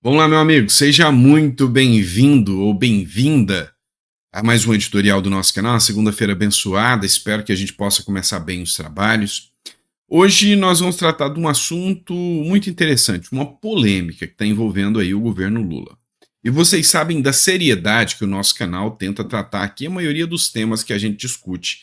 Vamos lá, meu amigo, seja muito bem-vindo ou bem-vinda a mais um editorial do nosso canal, uma segunda-feira abençoada, espero que a gente possa começar bem os trabalhos. Hoje nós vamos tratar de um assunto muito interessante, uma polêmica que está envolvendo aí o governo Lula. E vocês sabem da seriedade que o nosso canal tenta tratar aqui a maioria dos temas que a gente discute,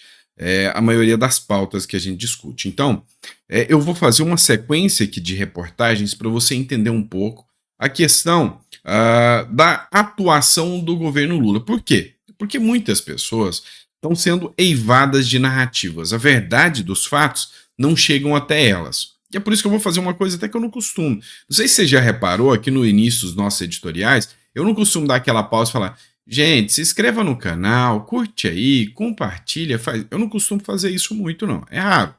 a maioria das pautas que a gente discute. Então, eu vou fazer uma sequência aqui de reportagens para você entender um pouco a questão da atuação do governo Lula. Por quê? Porque muitas pessoas estão sendo eivadas de narrativas. A verdade dos fatos não chegam até elas. E é por isso que eu vou fazer uma coisa até que eu não costumo. Não sei se você já reparou aqui no início dos nossos editoriais, eu não costumo dar aquela pausa e falar: gente, se inscreva no canal, curte aí, compartilha, faz. Eu não costumo fazer isso muito, não. É raro.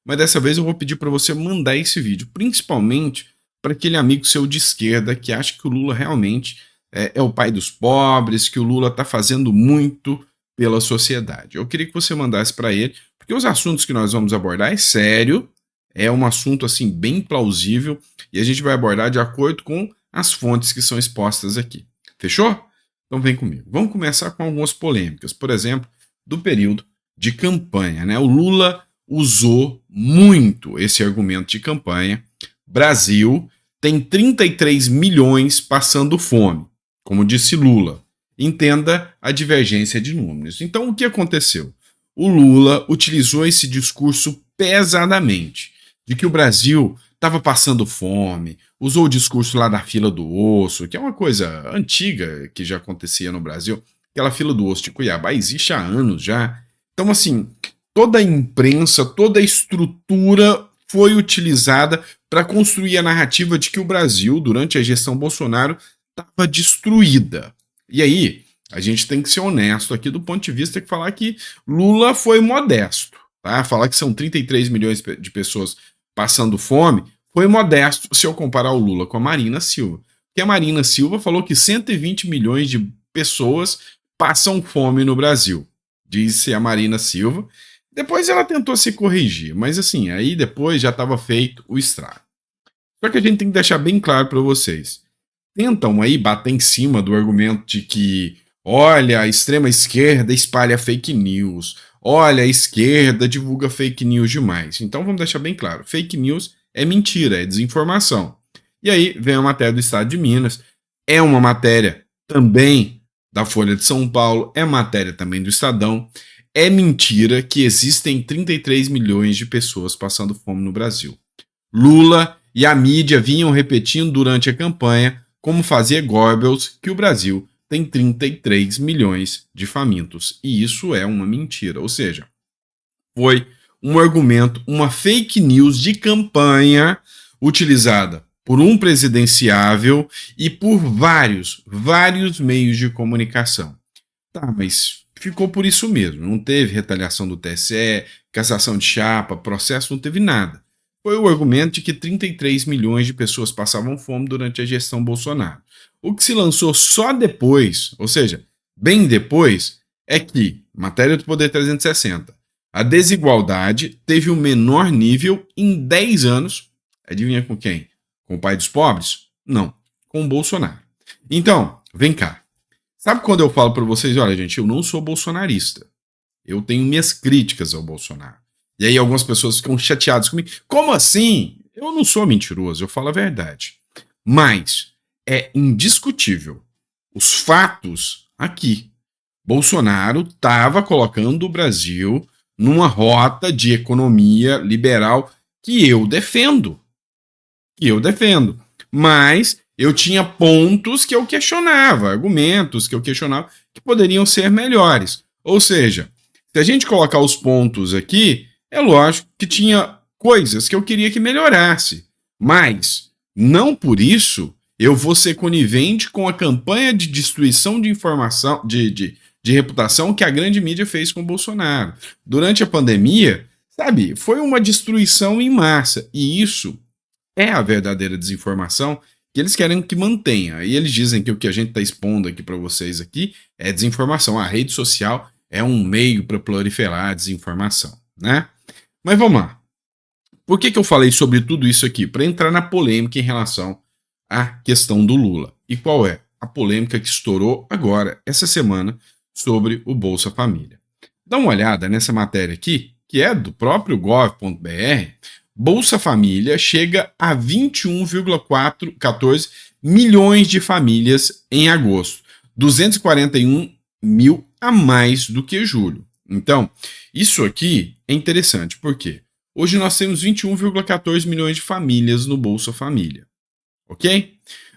Mas dessa vez eu vou pedir para você mandar esse vídeo, principalmente para aquele amigo seu de esquerda que acha que o Lula realmente é o pai dos pobres, que o Lula está fazendo muito pela sociedade. Eu queria que você mandasse para ele, porque os assuntos que nós vamos abordar é sério, é um assunto assim bem plausível e a gente vai abordar de acordo com as fontes que são expostas aqui. Fechou? Então vem comigo. Vamos começar com algumas polêmicas, por exemplo, do período de campanha, né? O Lula usou muito esse argumento de campanha. Brasil tem 33 milhões passando fome, como disse Lula. Entenda a divergência de números. Então, o que aconteceu? O Lula utilizou esse discurso pesadamente, de que o Brasil estava passando fome, usou o discurso lá da fila do osso, que é uma coisa antiga que já acontecia no Brasil. Aquela fila do osso de Cuiabá existe há anos já. Então, assim, toda a imprensa, toda a estrutura foi utilizada para construir a narrativa de que o Brasil, durante a gestão Bolsonaro, estava destruída. E aí, a gente tem que ser honesto aqui do ponto de vista que falar que Lula foi modesto. Tá? Falar que são 33 milhões de pessoas passando fome foi modesto se eu comparar o Lula com a Marina Silva. Porque a Marina Silva falou que 120 milhões de pessoas passam fome no Brasil, disse a Marina Silva. Depois ela tentou se corrigir, mas assim, aí depois já estava feito o estrago. Só que a gente tem que deixar bem claro para vocês. Tentam aí bater em cima do argumento de que, olha, a extrema esquerda espalha fake news, olha, a esquerda divulga fake news demais. Então vamos deixar bem claro, fake news é mentira, é desinformação. E aí vem a matéria do Estado de Minas, é uma matéria também da Folha de São Paulo, é matéria também do Estadão. É mentira que existem 33 milhões de pessoas passando fome no Brasil. Lula e a mídia vinham repetindo durante a campanha, como fazia Goebbels, que o Brasil tem 33 milhões de famintos. E isso é uma mentira. Ou seja, foi um argumento, uma fake news de campanha utilizada por um presidenciável e por vários meios de comunicação. Tá, mas ficou por isso mesmo. Não teve retaliação do TSE, cassação de chapa, processo, não teve nada. Foi o argumento de que 33 milhões de pessoas passavam fome durante a gestão Bolsonaro. O que se lançou só depois, ou seja, bem depois, é que, matéria do Poder 360, a desigualdade teve o menor nível em 10 anos. Adivinha com quem? Com o pai dos pobres? Não, com o Bolsonaro. Então, vem cá. Sabe quando eu falo para vocês, olha, gente, eu não sou bolsonarista. Eu tenho minhas críticas ao Bolsonaro. E aí algumas pessoas ficam chateadas comigo. Como assim? Eu não sou mentiroso, eu falo a verdade. Mas é indiscutível. Os fatos aqui. Bolsonaro estava colocando o Brasil numa rota de economia liberal que eu defendo. Mas eu tinha pontos que eu questionava, argumentos que eu questionava que poderiam ser melhores. Ou seja, se a gente colocar os pontos aqui, é lógico que tinha coisas que eu queria que melhorasse. Mas, não por isso, eu vou ser conivente com a campanha de destruição de informação, de reputação que a grande mídia fez com o Bolsonaro. Durante a pandemia, sabe, foi uma destruição em massa. E isso é a verdadeira desinformação que eles querem que mantenha. E eles dizem que o que a gente está expondo aqui para vocês aqui é desinformação. A rede social é um meio para proliferar a desinformação, né? Mas vamos lá. Por que eu falei sobre tudo isso aqui? Para entrar na polêmica em relação a questão do Lula. E qual é? A polêmica que estourou agora, essa semana, sobre o Bolsa Família. Dá uma olhada nessa matéria aqui, que é do próprio gov.br. Bolsa Família chega a 21,14 milhões de famílias em agosto. 241 mil a mais do que julho. Então, isso aqui é interessante, porque hoje nós temos 21,14 milhões de famílias no Bolsa Família. Ok?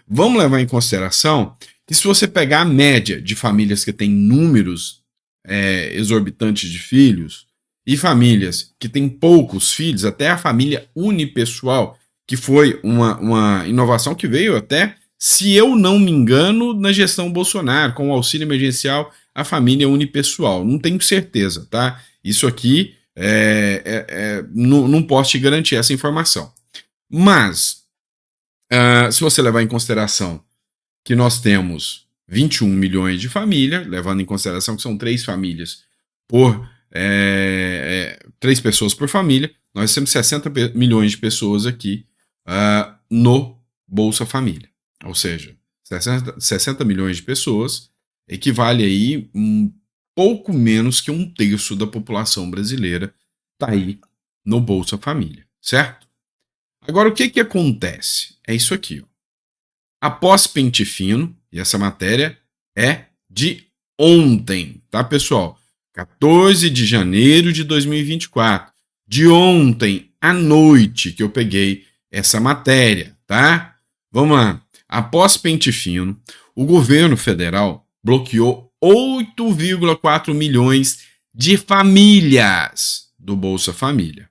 Vamos levar em consideração que se você pegar a média de famílias que têm números exorbitantes de filhos e famílias que têm poucos filhos, até a família unipessoal, que foi uma inovação que veio até, se eu não me engano, na gestão Bolsonaro, com o auxílio emergencial à família unipessoal. Não tenho certeza, tá? Isso aqui não posso te garantir essa informação. Mas, se você levar em consideração que nós temos 21 milhões de famílias, levando em consideração que são 3 famílias por 3 pessoas por família, nós temos 60 milhões de pessoas aqui no Bolsa Família. Ou seja, 60 milhões de pessoas equivale aí pouco menos que 1/3 da população brasileira está aí no Bolsa Família, certo? Agora, o que acontece? É isso aqui, ó. Após pente fino, e essa matéria é de ontem, tá, pessoal? 14 de janeiro de 2024. De ontem à noite que eu peguei essa matéria, tá? Vamos lá. Após pente fino, o governo federal bloqueou 8,4 milhões de famílias do Bolsa Família.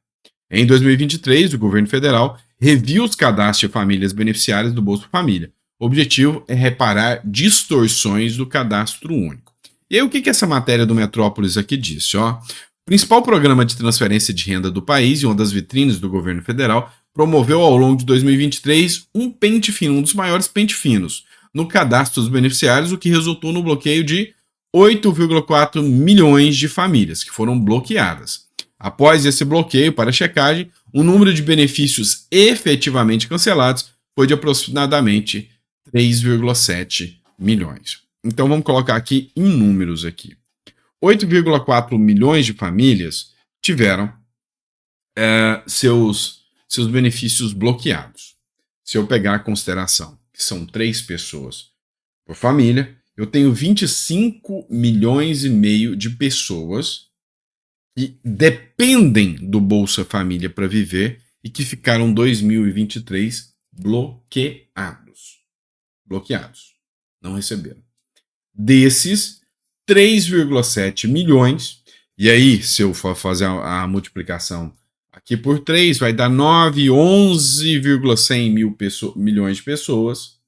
Em 2023, o governo federal reviu os cadastros de famílias beneficiárias do Bolsa Família. O objetivo é reparar distorções do cadastro único. E aí, o que essa matéria do Metrópolis aqui disse? Ó? O principal programa de transferência de renda do país e uma das vitrines do governo federal promoveu ao longo de 2023 um pente fino, um dos maiores pente finos, no cadastro dos beneficiários, o que resultou no bloqueio de 8,4 milhões de famílias que foram bloqueadas. Após esse bloqueio para checagem, o número de benefícios efetivamente cancelados foi de aproximadamente 3,7 milhões. Então vamos colocar aqui em números aqui. 8,4 milhões de famílias tiveram seus benefícios bloqueados. Se eu pegar a consideração que são 3 pessoas por família, eu tenho 25 milhões e meio de pessoas que dependem do Bolsa Família para viver e que ficaram 2023 bloqueados, não receberam. Desses, 3,7 milhões, e aí se eu for fazer a multiplicação aqui por 3, vai dar 11,100 milhões de pessoas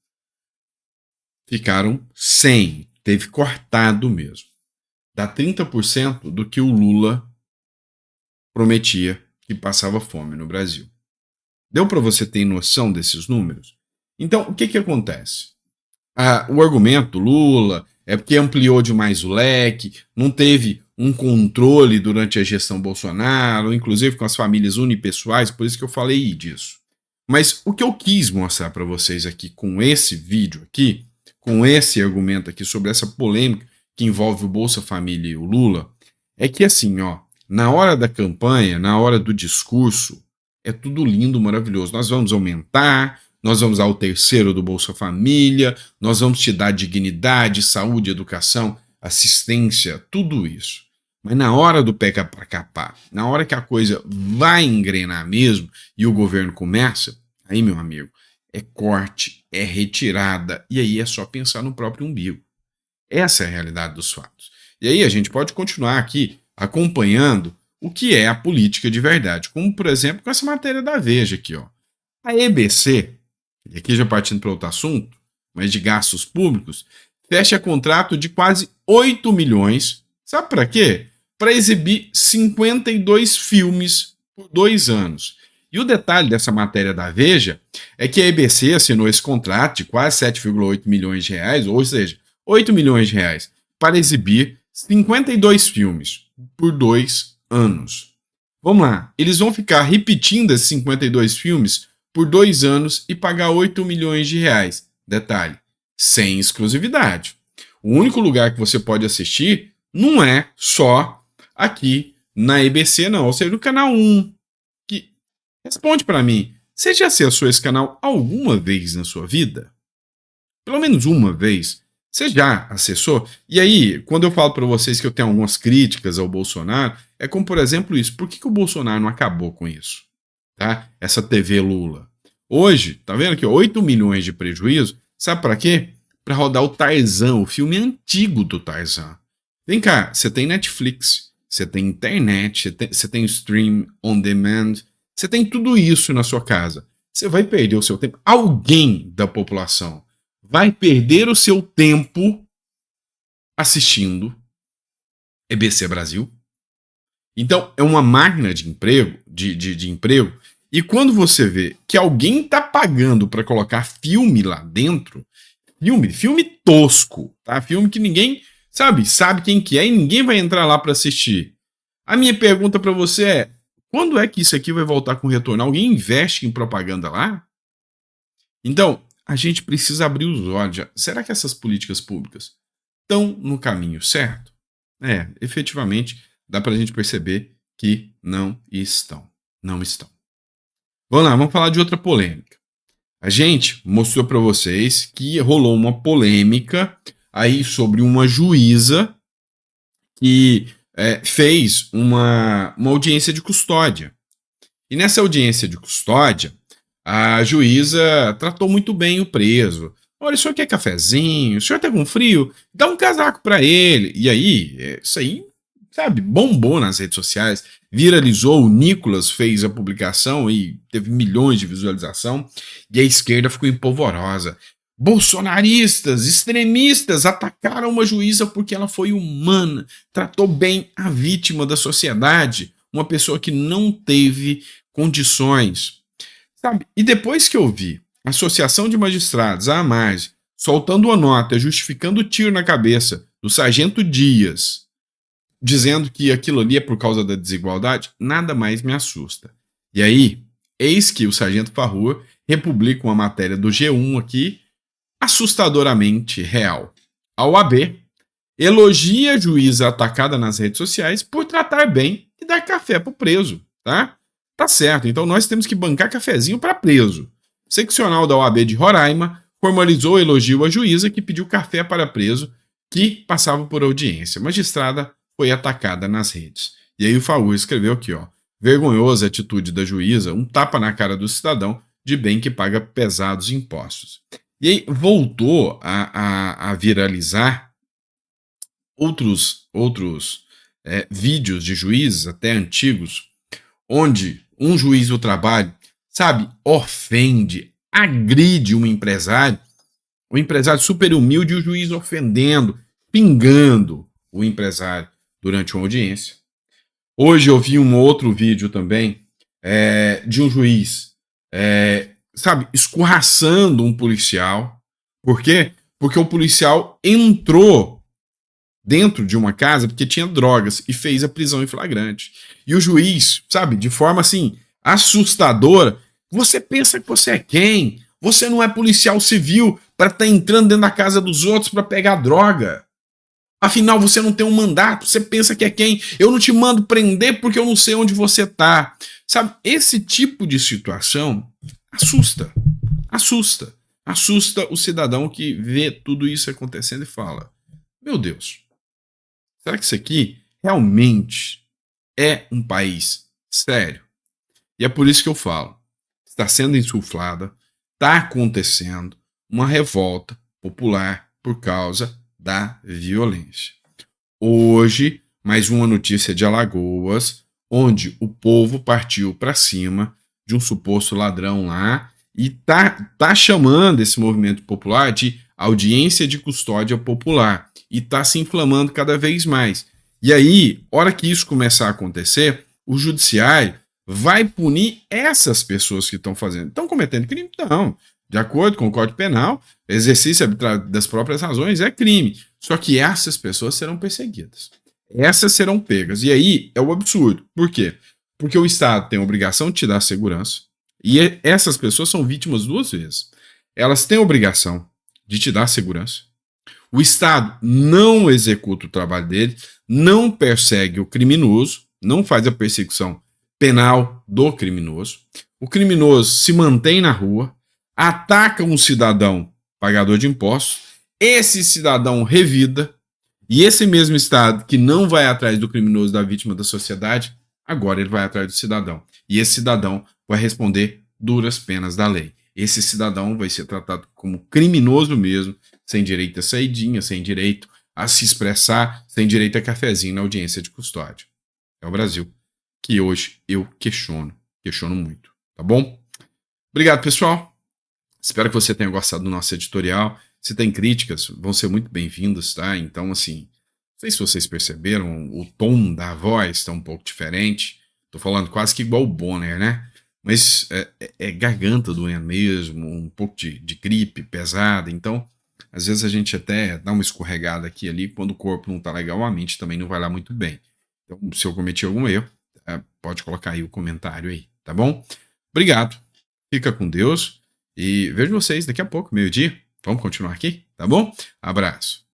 ficaram sem, teve cortado mesmo. Dá 30% do que o Lula prometia que passava fome no Brasil. Deu para você ter noção desses números? Então, o que acontece? O argumento Lula é porque ampliou demais o leque, não teve um controle durante a gestão Bolsonaro, inclusive com as famílias unipessoais, por isso que eu falei disso. Mas o que eu quis mostrar para vocês aqui com esse vídeo aqui, com esse argumento aqui sobre essa polêmica que envolve o Bolsa Família e o Lula, é que assim, ó, na hora da campanha, na hora do discurso, é tudo lindo, maravilhoso. Nós vamos aumentar, nós vamos ao 3º do Bolsa Família, nós vamos te dar dignidade, saúde, educação, assistência, tudo isso. Mas na hora do pega para capar, na hora que a coisa vai engrenar mesmo e o governo começa, aí, meu amigo, é corte, é retirada, e aí é só pensar no próprio umbigo. Essa é a realidade dos fatos. E aí a gente pode continuar aqui acompanhando o que é a política de verdade, como, por exemplo, com essa matéria da Veja aqui, ó. A EBC, e aqui já partindo para outro assunto, mas de gastos públicos, fecha contrato de quase 8 milhões, sabe para quê? Para exibir 52 filmes por 2 anos. E o detalhe dessa matéria da Veja é que a EBC assinou esse contrato de quase 7,8 milhões de reais, ou seja, 8 milhões de reais, para exibir 52 filmes por 2 anos. Vamos lá, eles vão ficar repetindo esses 52 filmes por 2 anos e pagar 8 milhões de reais. Detalhe, sem exclusividade. O único lugar que você pode assistir não é só aqui na EBC, não. Ou seja, no canal 1. Que... Responde para mim, você já acessou esse canal alguma vez na sua vida? Pelo menos uma vez. Você já acessou? E aí, quando eu falo para vocês que eu tenho algumas críticas ao Bolsonaro, é como, por exemplo, isso. Por que o Bolsonaro não acabou com isso? Tá? Essa TV Lula. Hoje, tá vendo aqui, 8 milhões de prejuízo. Sabe para quê? Para rodar o Tarzan, o filme antigo do Tarzan. Vem cá, você tem Netflix, você tem internet, você tem stream on demand, você tem tudo isso na sua casa. Você vai perder o seu tempo. Alguém da população vai perder o seu tempo assistindo EBC Brasil. Então, é uma máquina de emprego, de emprego. E quando você vê que alguém está pagando para colocar filme lá dentro, filme tosco, tá? Filme que ninguém sabe quem que é e ninguém vai entrar lá para assistir. A minha pergunta para você é, quando é que isso aqui vai voltar com retorno? Alguém investe em propaganda lá? Então, a gente precisa abrir os olhos. Será que essas políticas públicas estão no caminho certo? Efetivamente, dá para a gente perceber que não estão. Não estão. Vamos lá, vamos falar de outra polêmica. A gente mostrou para vocês que rolou uma polêmica aí sobre uma juíza que fez uma audiência de custódia. E nessa audiência de custódia, a juíza tratou muito bem o preso. Olha, o senhor quer cafezinho? O senhor tá com frio? Dá um casaco para ele. E aí, isso aí, bombou nas redes sociais, viralizou, o Nicolas fez a publicação e teve milhões de visualização, e a esquerda ficou empolvorosa. Bolsonaristas, extremistas atacaram uma juíza porque ela foi humana, tratou bem a vítima da sociedade, uma pessoa que não teve condições. E depois que eu vi a Associação de Magistrados, a AMAG, soltando uma nota justificando o tiro na cabeça do sargento Dias, dizendo que aquilo ali é por causa da desigualdade, nada mais me assusta. E aí, eis que o sargento Farrur republica uma matéria do G1 aqui, assustadoramente real. A OAB elogia a juíza atacada nas redes sociais por tratar bem e dar café pro preso, tá? Tá certo, então nós temos que bancar cafezinho para preso. Seccional da OAB de Roraima formalizou o elogio à juíza que pediu café para preso que passava por audiência. A magistrada foi atacada nas redes. E aí o Farrur escreveu aqui, ó, vergonhosa atitude da juíza, um tapa na cara do cidadão de bem que paga pesados impostos. E aí voltou a viralizar outros vídeos de juízes, até antigos, onde um juiz do trabalho, ofende, agride um empresário super humilde e o juiz ofendendo, pingando o empresário durante uma audiência. Hoje eu vi um outro vídeo também de um juiz, escorraçando um policial. Por quê? Porque o policial entrou dentro de uma casa porque tinha drogas e fez a prisão em flagrante. E o juiz, de forma assim, assustadora, você pensa que você é quem? Você não é policial civil para estar entrando dentro da casa dos outros para pegar droga. Afinal, você não tem um mandato, você pensa que é quem? Eu não te mando prender porque eu não sei onde você tá. Esse tipo de situação assusta. Assusta o cidadão que vê tudo isso acontecendo e fala, meu Deus, será que isso aqui realmente é um país sério? E é por isso que eu falo, está sendo insuflada, está acontecendo uma revolta popular por causa da violência. Hoje, mais uma notícia de Alagoas, onde o povo partiu para cima de um suposto ladrão lá e tá chamando esse movimento popular de audiência de custódia popular e tá se inflamando cada vez mais. E aí, hora que isso começar a acontecer, o judiciário vai punir essas pessoas que estão cometendo crime? Não. De acordo com o Código Penal, exercício arbitrário das próprias razões é crime. Só que essas pessoas serão perseguidas. Essas serão pegas. E aí é o absurdo. Por quê? Porque o Estado tem a obrigação de te dar segurança. E essas pessoas são vítimas duas vezes. Elas têm a obrigação de te dar segurança. O Estado não executa o trabalho dele, não persegue o criminoso, não faz a perseguição penal do criminoso. O criminoso se mantém na rua, ataca um cidadão pagador de impostos, esse cidadão revida, e esse mesmo Estado que não vai atrás do criminoso, da vítima da sociedade, agora ele vai atrás do cidadão. E esse cidadão vai responder duras penas da lei. Esse cidadão vai ser tratado como criminoso mesmo, sem direito a saidinha, sem direito a se expressar, sem direito a cafezinho na audiência de custódia. É o Brasil que hoje eu questiono muito, tá bom? Obrigado, pessoal. Espero que você tenha gostado do nosso editorial. Se tem críticas, vão ser muito bem-vindas, tá? Então, assim, não sei se vocês perceberam, o tom da voz está um pouco diferente. Tô falando quase que igual o Bonner, né? Mas é garganta doendo mesmo, um pouco de gripe pesada. Então, às vezes a gente até dá uma escorregada aqui e ali. Quando o corpo não tá legal, a mente também não vai lá muito bem. Então, se eu cometi algum erro, pode colocar aí o comentário aí, tá bom? Obrigado. Fica com Deus. E vejo vocês daqui a pouco, meio-dia. Vamos continuar aqui, tá bom? Abraço.